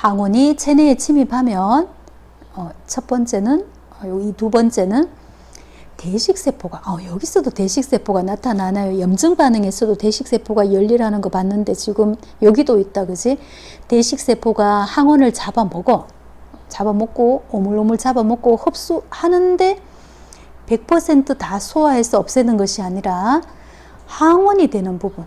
항원이 체내에 침입하면 첫 번째는 이 두 번째는 대식세포가 여기서도 대식세포가 나타나나요? 염증 반응에서도 대식세포가 열리라는 거 봤는데 지금 여기도 있다, 그지? 대식세포가 항원을 잡아먹고 오물오물 잡아먹고 흡수하는데 100% 다 소화해서 없애는 것이 아니라 항원이 되는 부분,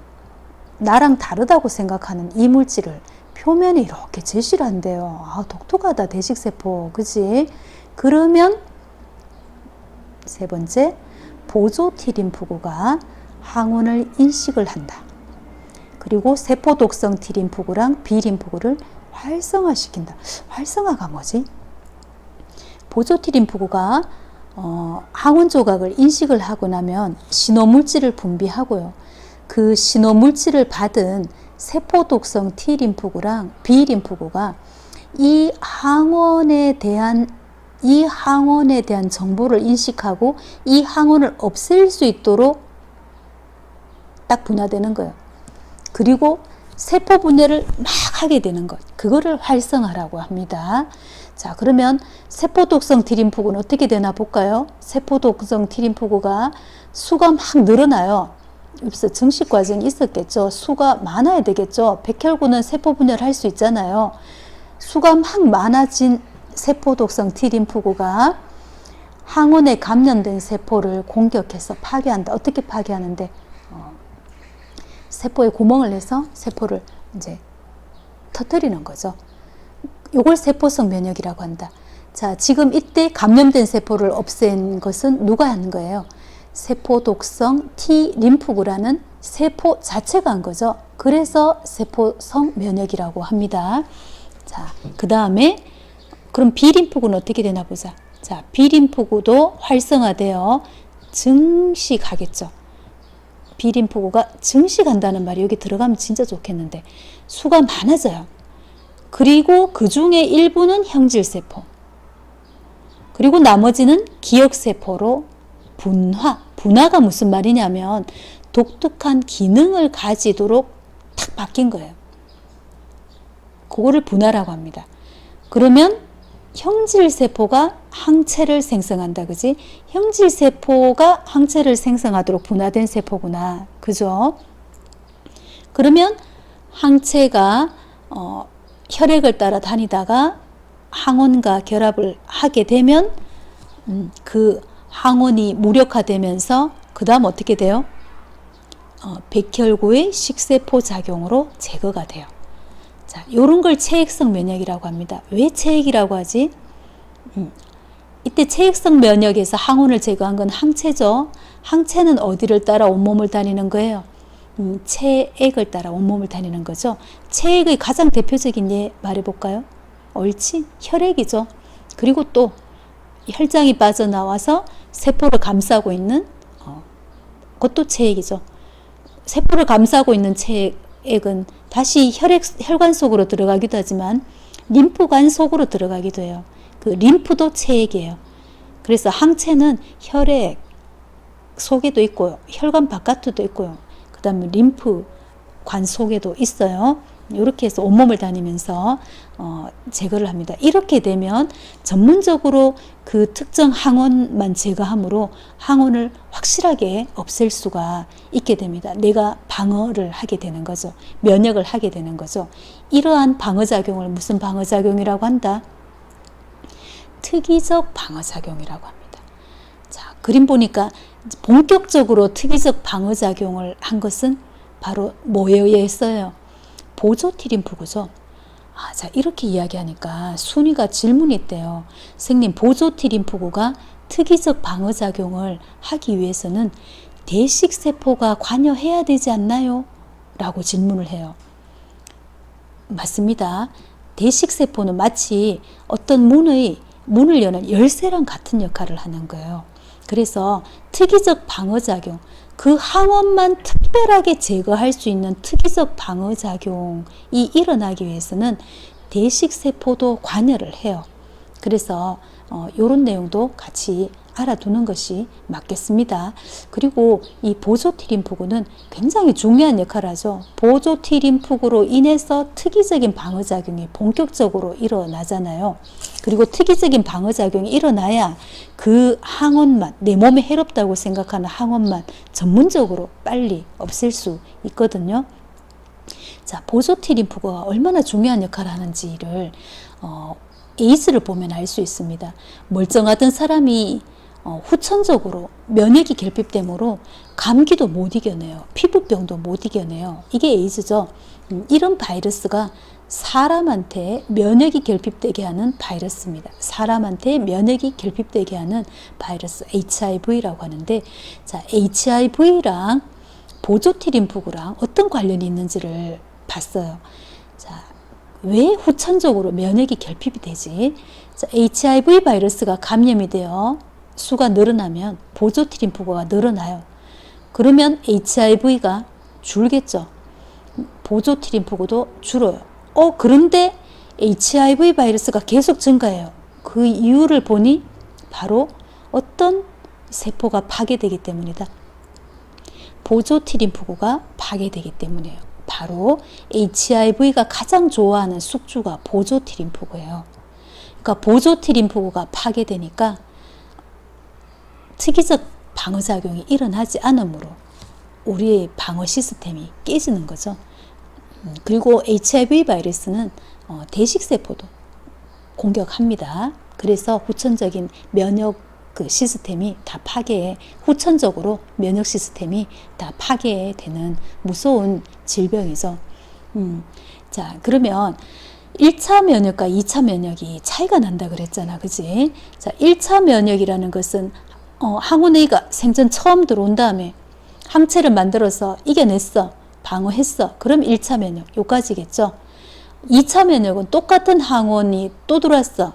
나랑 다르다고 생각하는 이물질을 표면에 이렇게 제시를 한대요. 독특하다, 대식세포, 그지? 그러면 세 번째, 보조 T림프구가 항원을 인식을 한다. 그리고 세포독성 T림프구랑 B림프구를 활성화시킨다. 활성화가 뭐지? 보조 T림프구가 항원 조각을 인식을 하고 나면 신호물질을 분비하고요. 그 신호물질을 받은 세포독성 T림프구랑 B림프구가 이 항원에 대한 정보를 인식하고 이 항원을 없앨 수 있도록 딱 분화되는 거예요. 그리고 세포 분해를 막 하게 되는 것, 그거를 활성화라고 합니다. 자, 그러면 세포독성 T림프구는 어떻게 되나 볼까요? 세포독성 T림프구가 수가 막 늘어나요. 여기서 증식 과정이 있었겠죠. 수가 많아야 되겠죠. 백혈구는 세포 분해를 할 수 있잖아요. 수가 막 많아진 세포독성 T림프구가 항원에 감염된 세포를 공격해서 파괴한다. 어떻게 파괴하는데? 세포에 구멍을 내서 세포를 이제 터뜨리는 거죠. 이걸 세포성 면역이라고 한다. 자, 지금 이때 감염된 세포를 없앤 것은 누가 하는 거예요? 세포독성 T림프구라는 세포 자체가 한 거죠. 그래서 세포성 면역이라고 합니다. 자, 그 다음에 그럼 B림프구는 어떻게 되나 보자. 자, B림프구도 활성화되어 증식하겠죠. B림프구가 증식한다는 말이 여기 들어가면 진짜 좋겠는데 수가 많아져요. 그리고 그 중에 일부는 형질세포, 그리고 나머지는 기억세포로 분화가 무슨 말이냐면 독특한 기능을 가지도록 탁 바뀐 거예요. 그거를 분화라고 합니다. 그러면 형질세포가 항체를 생성한다, 그지? 형질세포가 항체를 생성하도록 분화된 세포구나, 그죠? 그러면 항체가 혈액을 따라 다니다가 항원과 결합을 하게 되면 그 항원이 무력화되면서 그 다음 어떻게 돼요? 백혈구의 식세포 작용으로 제거가 돼요. 자, 요런 걸 체액성 면역이라고 합니다. 왜 체액이라고 하지? 이때 체액성 면역에서 항원을 제거한 건 항체죠. 항체는 어디를 따라 온몸을 다니는 거예요? 체액을 따라 온몸을 다니는 거죠. 체액의 가장 대표적인 예 말해볼까요? 옳지? 혈액이죠. 그리고 또 혈장이 빠져나와서 세포를 감싸고 있는 그것도 체액이죠. 세포를 감싸고 있는 체액은 다시 혈관 속으로 들어가기도 하지만 림프관 속으로 들어가기도 해요. 그 림프도 체액이에요. 그래서 항체는 혈액 속에도 있고요. 혈관 바깥에도 있고요. 그 다음에 림프관 속에도 있어요. 이렇게 해서 온몸을 다니면서 제거를 합니다. 이렇게 되면 전문적으로 그 특정 항원만 제거함으로 항원을 확실하게 없앨 수가 있게 됩니다. 내가 방어를 하게 되는 거죠. 면역을 하게 되는 거죠. 이러한 방어작용을 무슨 방어작용이라고 한다? 특이적 방어작용이라고 합니다. 자, 그림 보니까 본격적으로 특이적 방어작용을 한 것은 바로 뭐에 의했어요? 보조 T림프구죠. 자, 이렇게 이야기하니까 순위가 질문이 있대요. 선생님, 보조 T림프구가 특이적 방어작용을 하기 위해서는 대식세포가 관여해야 되지 않나요? 라고 질문을 해요. 맞습니다. 대식세포는 마치 어떤 문을 여는 열쇠랑 같은 역할을 하는 거예요. 그래서 특이적 방어작용, 그 항원만 특별하게 제거할 수 있는 특이적 방어작용이 일어나기 위해서는 대식세포도 관여를 해요. 그래서 이런 내용도 같이 알아두는 것이 맞겠습니다. 그리고 이 보조 T림프구는 굉장히 중요한 역할을 하죠. 보조 T림프구로 인해서 특이적인 방어작용이 본격적으로 일어나잖아요. 그리고 특이적인 방어작용이 일어나야 그 항원만, 내 몸에 해롭다고 생각하는 항원만 전문적으로 빨리 없앨 수 있거든요. 자, 보조 T림프구가 얼마나 중요한 역할을 하는지를 에이즈를 보면 알 수 있습니다. 멀쩡하던 사람이 후천적으로 면역이 결핍되므로 감기도 못 이겨내요. 피부병도 못 이겨내요. 이게 에이즈죠. 이런 바이러스가 사람한테 면역이 결핍되게 하는 바이러스입니다. 사람한테 면역이 결핍되게 하는 바이러스 HIV라고 하는데, 자, HIV랑 보조 T림프구랑 어떤 관련이 있는지를 봤어요. 자, 왜 후천적으로 면역이 결핍이 되지? 자, HIV 바이러스가 감염이 되어 수가 늘어나면 보조 T림프구가 늘어나요. 그러면 HIV가 줄겠죠. 보조 T림프구도 줄어요. 그런데 HIV 바이러스가 계속 증가해요. 그 이유를 보니 바로 어떤 세포가 파괴되기 때문이다. 보조 T림프구가 파괴되기 때문이에요. 바로 HIV가 가장 좋아하는 숙주가 보조 T림프구예요. 그러니까 보조 T림프구가 파괴되니까 특이적 방어작용이 일어나지 않으므로 우리의 방어 시스템이 깨지는 거죠. 그리고 HIV 바이러스는 대식세포도 공격합니다. 그래서 후천적인 면역 시스템이 다 후천적으로 면역 시스템이 다 파괴되는 무서운 질병이죠. 자, 그러면 1차 면역과 2차 면역이 차이가 난다 그랬잖아. 그지? 자, 1차 면역이라는 것은 항원A가 생전 처음 들어온 다음에 항체를 만들어서 이겨냈어. 방어했어. 그럼 1차 면역, 요까지겠죠. 2차 면역은 똑같은 항원이 또 들어왔어.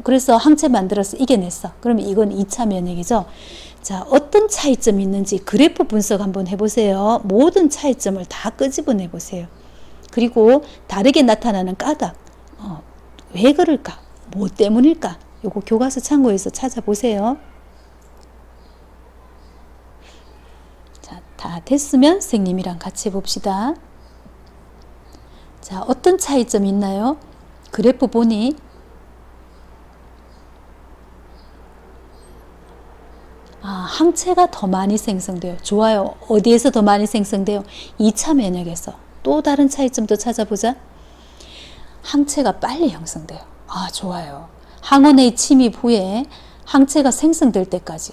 그래서 항체 만들어서 이겨냈어. 그럼 이건 2차 면역이죠. 자, 어떤 차이점이 있는지 그래프 분석 한번 해보세요. 모든 차이점을 다 끄집어내 보세요. 그리고 다르게 나타나는 까닭, 왜 그럴까? 뭐 때문일까? 요거 교과서 참고해서 찾아보세요. 자, 다 됐으면 선생님이랑 같이 봅시다. 자, 어떤 차이점이 있나요? 그래프 보니 항체가 더 많이 생성돼요. 좋아요. 어디에서 더 많이 생성돼요? 2차 면역에서. 또 다른 차이점도 찾아보자. 항체가 빨리 형성돼요. 좋아요. 항원의 침입 후에 항체가 생성될 때까지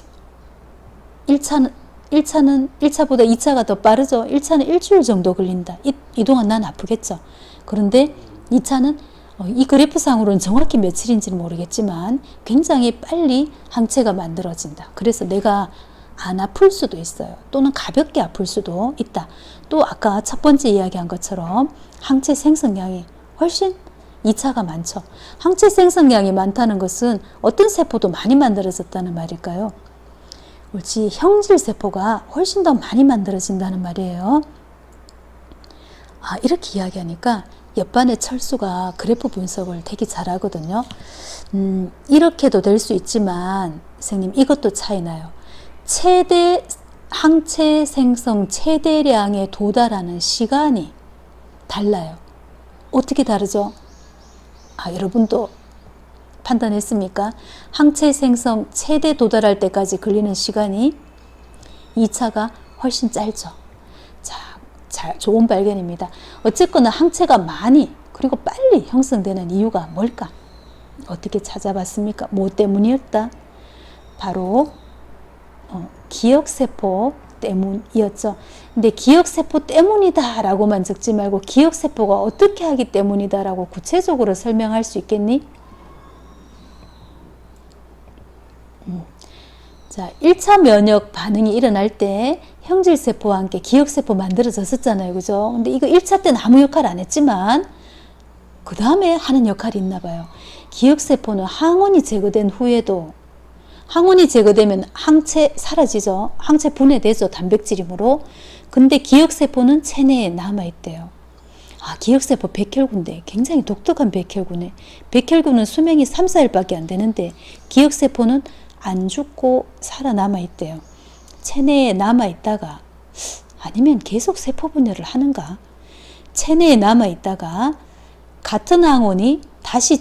1차보다 2차가 더 빠르죠. 1차는 일주일 정도 걸린다. 이 동안 난 아프겠죠. 그런데 2차는 이 그래프상으로는 정확히 며칠인지는 모르겠지만 굉장히 빨리 항체가 만들어진다. 그래서 내가 안 아플 수도 있어요. 또는 가볍게 아플 수도 있다. 또 아까 첫 번째 이야기한 것처럼 항체 생성량이 훨씬 2차가 많죠. 항체 생성량이 많다는 것은 어떤 세포도 많이 만들어졌다는 말일까요? 옳지, 형질세포가 훨씬 더 많이 만들어진다는 말이에요. 이렇게 이야기하니까 옆반의 철수가 그래프 분석을 되게 잘하거든요. 이렇게도 될 수 있지만 선생님 이것도 차이나요. 최대 항체 생성 최대량에 도달하는 시간이 달라요. 어떻게 다르죠? 여러분도 판단했습니까? 항체 생성 최대 도달할 때까지 걸리는 시간이 2차가 훨씬 짧죠. 자, 좋은 발견입니다. 어쨌거나 항체가 많이 그리고 빨리 형성되는 이유가 뭘까? 어떻게 찾아봤습니까? 뭐 때문이었다? 바로 기억세포 때문이었죠. 근데 기억세포 때문이다 라고만 적지 말고 기억세포가 어떻게 하기 때문이다 라고 구체적으로 설명할 수 있겠니? 자, 1차 면역 반응이 일어날 때 형질세포와 함께 기억세포 만들어졌었잖아요. 그죠? 근데 이거 1차 때는 아무 역할 안 했지만 그 다음에 하는 역할이 있나 봐요. 기억세포는 항원이 제거된 후에도 항원이 제거되면 항체 사라지죠. 항체 분해되죠. 단백질이므로. 근데 기억세포는 체내에 남아있대요. 기억세포 백혈구인데 굉장히 독특한 백혈구네. 백혈구는 수명이 3, 4일밖에 안 되는데 기억세포는 안 죽고 살아남아 있대요. 체내에 남아 있다가 아니면 계속 세포 분열을 하는가? 체내에 남아 있다가 같은 항원이 다시